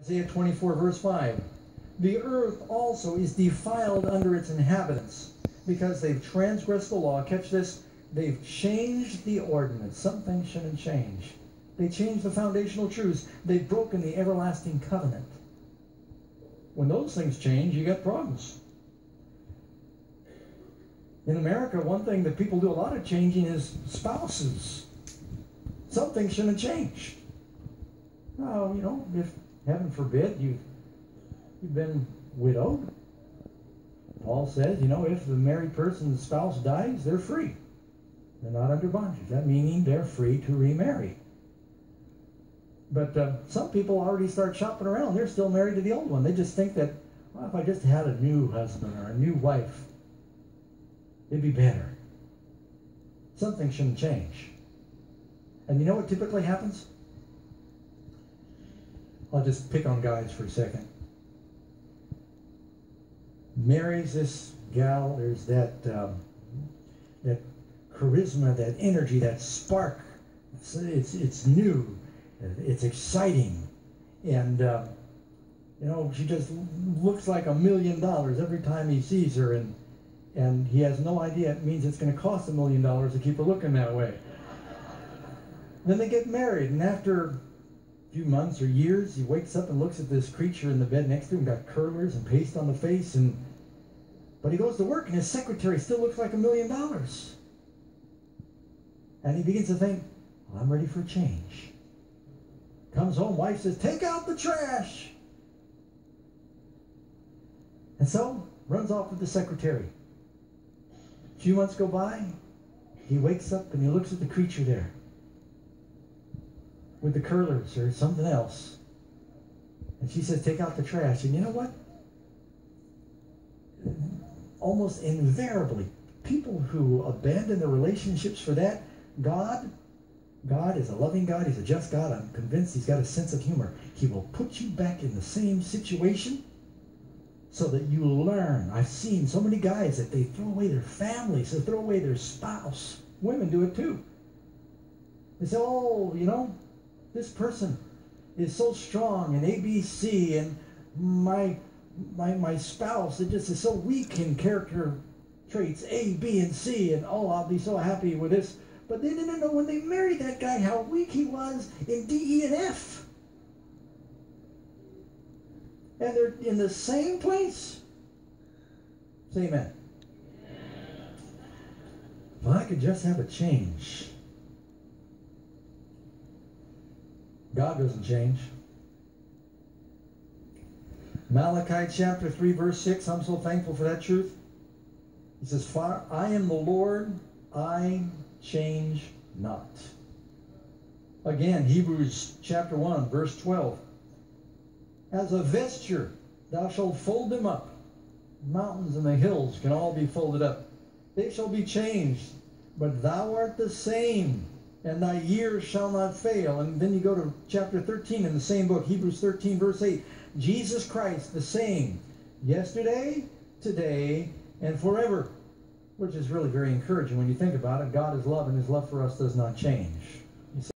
Isaiah 24, verse 5. The earth also is defiled under its inhabitants, because they've transgressed the law. Catch this. They've changed the ordinance. Some things shouldn't change. They changed the foundational truths. They've broken the everlasting covenant. When those things change, you got problems. In America, one thing that people do a lot of changing is spouses. Some things shouldn't change. Now, you know, if, heaven forbid, you've been widowed, Paul says, you know, if the married person's spouse dies, they're free. They're not under bondage. That meaning they're free to remarry. But some people already start shopping around. They're still married to the old one. They just think that, well, if I just had a new husband or a new wife, it'd be better. Something shouldn't change. And you know what typically happens? I'll just pick on guys for a second. Marries this gal, there's that that charisma, that energy, that spark. It's new, it's exciting, and you know, she just looks like $1 million every time he sees her, and he has no idea it means it's going to cost $1 million to keep her looking that way. Then they get married, and after a few months or years, he wakes up and looks at this creature in the bed next to him, got curlers and paste on the face, but he goes to work and his secretary still looks like $1 million. And he begins to think, well, I'm ready for a change. Comes home, wife says, take out the trash. And so, runs off with the secretary. A few months go by, he wakes up and he looks at the creature there with the curlers or something else. And she says, take out the trash. And you know what? Almost invariably, people who abandon their relationships for that, God is a loving God. He's a just God. I'm convinced he's got a sense of humor. He will put you back in the same situation so that you learn. I've seen so many guys that they throw away their families, they throw away their spouse. Women do it too. They say, oh, you know, this person is so strong in ABC, and my spouse, it just is so weak in character traits A, B, and C, and oh, I'll be so happy with this. But they didn't know when they married that guy how weak he was in D, E, and F. And they're in the same place. Say amen. If I could just have a change. God doesn't change. Malachi chapter 3 verse 6, I'm so thankful for that truth. He says, I am the Lord, I change not. Again, Hebrews chapter 1 verse 12. As a vesture thou shalt fold them up. Mountains and the hills can all be folded up. They shall be changed, but thou art the same, and thy years shall not fail. And then you go to chapter 13 in the same book, Hebrews 13 verse 8. Jesus Christ the same, yesterday, today, and forever. Which is really very encouraging when you think about it. God is love, and his love for us does not change.